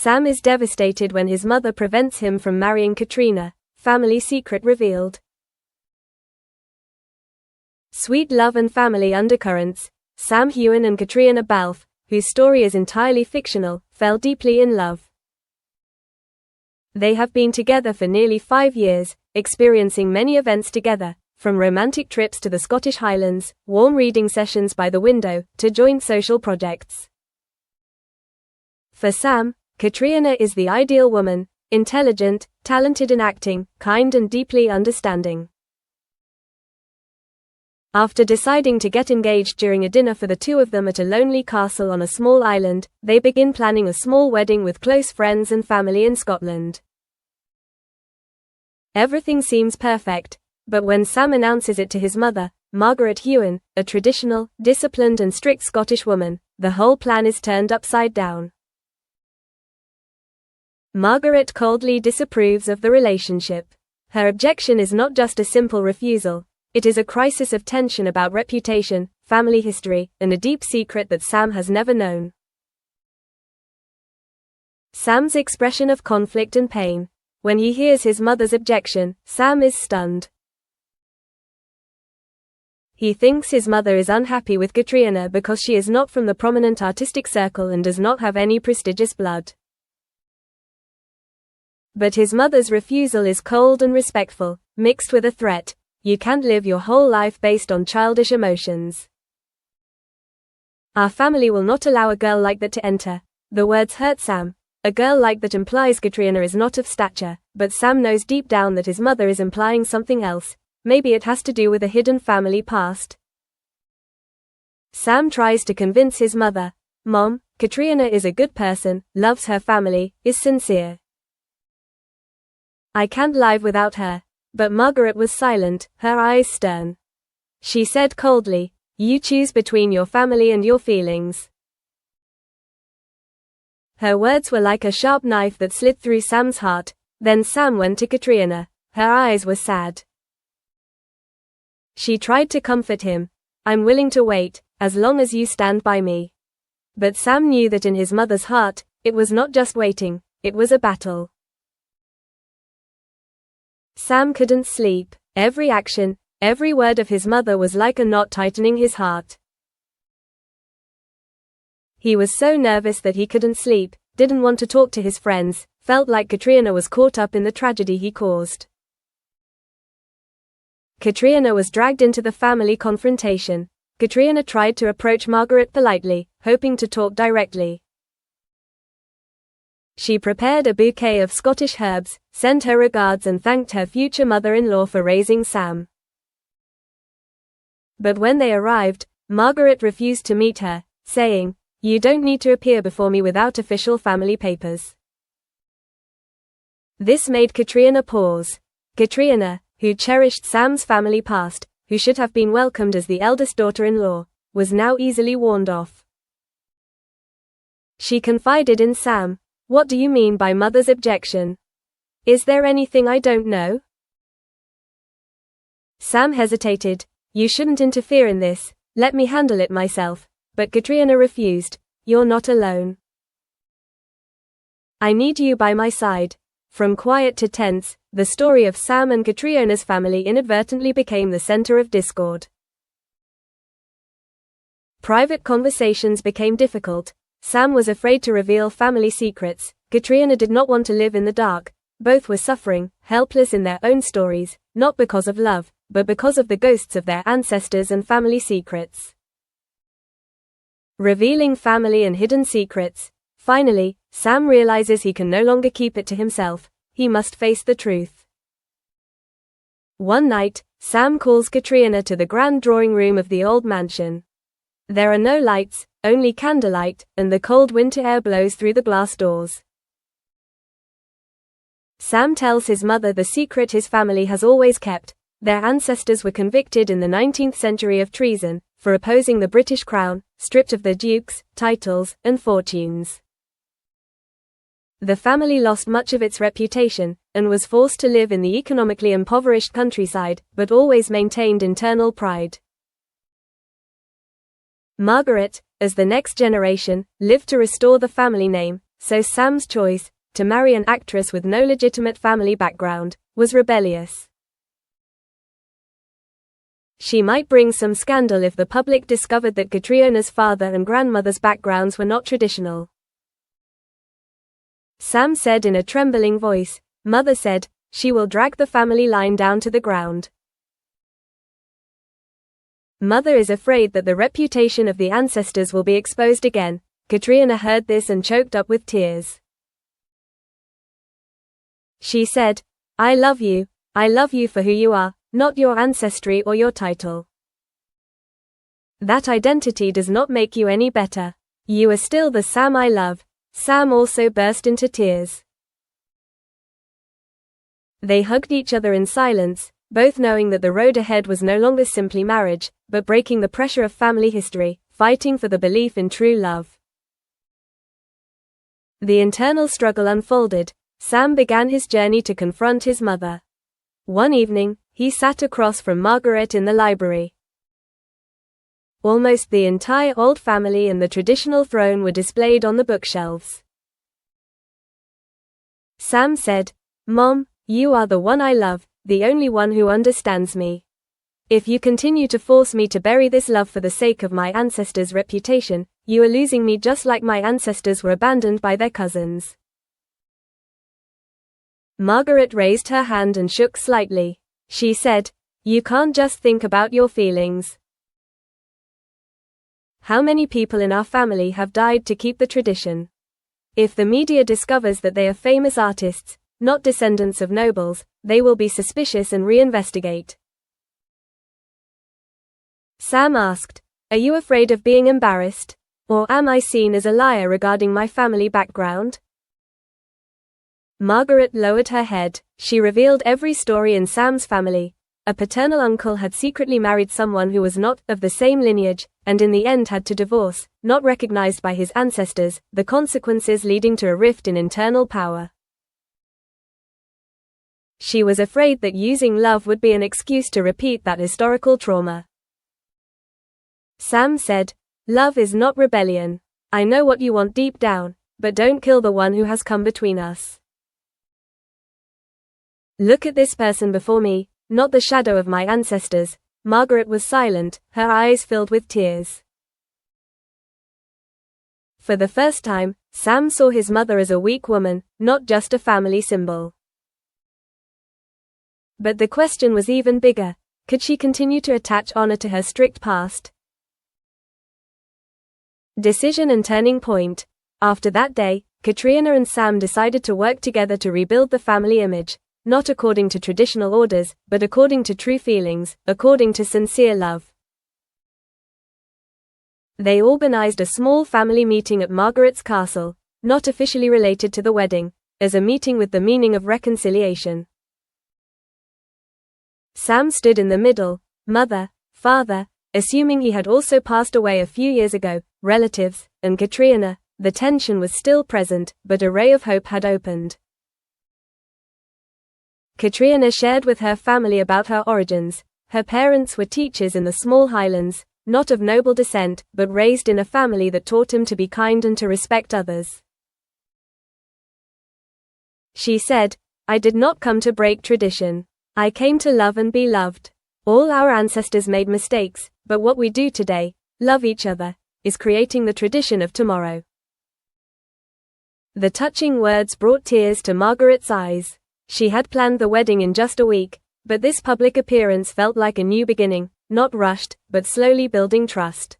Sam is devastated when his mother prevents him from marrying Caitriona. Family secret revealed. Sweet love and family undercurrents. Sam Heughan and Caitriona Balfe, whose story is entirely fictional, fell deeply in love. They have been together for nearly 5 years, experiencing many events together, from romantic trips to the Scottish Highlands, warm reading sessions by the window, to joint social projects. For Sam, Caitriona is the ideal woman, intelligent, talented in acting, kind and deeply understanding. After deciding to get engaged during a dinner for the two of them at a lonely castle on a small island, they begin planning a small wedding with close friends and family in Scotland. Everything seems perfect, but when Sam announces it to his mother, Margaret Heughan, a traditional, disciplined and strict Scottish woman, the whole plan is turned upside down. Margaret coldly disapproves of the relationship. Her objection is not just a simple refusal, it is a crisis of tension about reputation, family history, and a deep secret that Sam has never known. Sam's expression of conflict and pain. When he hears his mother's objection, Sam is stunned. He thinks his mother is unhappy with Caitriona because she is not from the prominent artistic circle and does not have any prestigious blood. But his mother's refusal is cold and respectful, mixed with a threat. You can't live your whole life based on childish emotions. Our family will not allow a girl like that to enter. The words hurt Sam. A girl like that implies Caitriona is not of stature, but Sam knows deep down that his mother is implying something else. Maybe it has to do with a hidden family past. Sam tries to convince his mother. Mom, Caitriona is a good person, loves her family, is sincere. I can't live without her. But Margaret was silent, her eyes stern. She said coldly, you choose between your family and your feelings. Her words were like a sharp knife that slit through Sam's heart. Then Sam went to Caitriona. Her eyes were sad. She tried to comfort him. I'm willing to wait, as long as you stand by me. But Sam knew that in his mother's heart, it was not just waiting, it was a battle. Sam couldn't sleep. Every action, every word of his mother was like a knot tightening his heart. He was so nervous that he couldn't sleep, didn't want to talk to his friends, felt like Caitriona was caught up in the tragedy he caused. Caitriona was dragged into the family confrontation. Caitriona tried to approach Margaret politely, hoping to talk directly. She prepared a bouquet of Scottish herbs, sent her regards and thanked her future mother-in-law for raising Sam. But when they arrived, Margaret refused to meet her, saying, you don't need to appear before me without official family papers. This made Caitriona pause. Caitriona, who cherished Sam's family past, who should have been welcomed as the eldest daughter-in-law, was now easily warned off. She confided in Sam. What do you mean by mother's objection? Is there anything I don't know? Sam hesitated. You shouldn't interfere in this, let me handle it myself. But Caitriona refused. You're not alone. I need you by my side. From quiet to tense, the story of Sam and Caitriona's family inadvertently became the center of discord. Private conversations became difficult. Sam was afraid to reveal family secrets. Caitriona did not want to live in the dark. Both were suffering, helpless in their own stories, not because of love, but because of the ghosts of their ancestors and family secrets. Revealing family and hidden secrets. Finally, Sam realizes he can no longer keep it to himself. He must face the truth. One night, Sam calls Caitriona to the grand drawing room of the old mansion. There are no lights, only candlelight, and the cold winter air blows through the glass doors. Sam tells his mother the secret his family has always kept. Their ancestors were convicted in the 19th century of treason, for opposing the British crown, stripped of their dukes, titles, and fortunes. The family lost much of its reputation, and was forced to live in the economically impoverished countryside, but always maintained internal pride. Margaret, as the next generation, lived to restore the family name, so Sam's choice, to marry an actress with no legitimate family background, was rebellious. She might bring some scandal if the public discovered that Caitriona's father and grandmother's backgrounds were not traditional. Sam said in a trembling voice, "Mother said, she will drag the family line down to the ground. Mother is afraid that the reputation of the ancestors will be exposed again." Caitriona heard this and choked up with tears. She said, I love you for who you are, not your ancestry or your title. That identity does not make you any better. You are still the Sam I love." Sam also burst into tears. They hugged each other in silence, both knowing that the road ahead was no longer simply marriage, but breaking the pressure of family history, fighting for the belief in true love. The internal struggle unfolded. Sam began his journey to confront his mother. One evening, he sat across from Margaret in the library. Almost the entire old family and the traditional throne were displayed on the bookshelves. Sam said, "Mom, you are the one I love, the only one who understands me. If you continue to force me to bury this love for the sake of my ancestors' reputation, you are losing me just like my ancestors were abandoned by their cousins." Margaret raised her hand and shook slightly. She said, "You can't just think about your feelings. How many people in our family have died to keep the tradition? If the media discovers that they are famous artists, not descendants of nobles, they will be suspicious and reinvestigate." Sam asked, "Are you afraid of being embarrassed? Or am I seen as a liar regarding my family background?" Margaret lowered her head. She revealed every story in Sam's family. A paternal uncle had secretly married someone who was not of the same lineage, and in the end had to divorce, not recognized by his ancestors, the consequences leading to a rift in internal power. She was afraid that using love would be an excuse to repeat that historical trauma. Sam said, "Love is not rebellion. I know what you want deep down, but don't kill the one who has come between us. Look at this person before me, not the shadow of my ancestors." Margaret was silent, her eyes filled with tears. For the first time, Sam saw his mother as a weak woman, not just a family symbol. But the question was even bigger. Could she continue to attach honor to her strict past? Decision and turning point. After that day, Caitriona and Sam decided to work together to rebuild the family image, not according to traditional orders, but according to true feelings, according to sincere love. They organized a small family meeting at Margaret's castle, not officially related to the wedding, as a meeting with the meaning of reconciliation. Sam stood in the middle, mother, father, assuming he had also passed away a few years ago, relatives, and Caitriona. The tension was still present, but a ray of hope had opened. Caitriona shared with her family about her origins. Her parents were teachers in the small highlands, not of noble descent, but raised in a family that taught him to be kind and to respect others. She said, "I did not come to break tradition. I came to love and be loved. All our ancestors made mistakes, but what we do today, love each other, is creating the tradition of tomorrow." The touching words brought tears to Margaret's eyes. She had planned the wedding in just a week, but this public appearance felt like a new beginning, not rushed, but slowly building trust.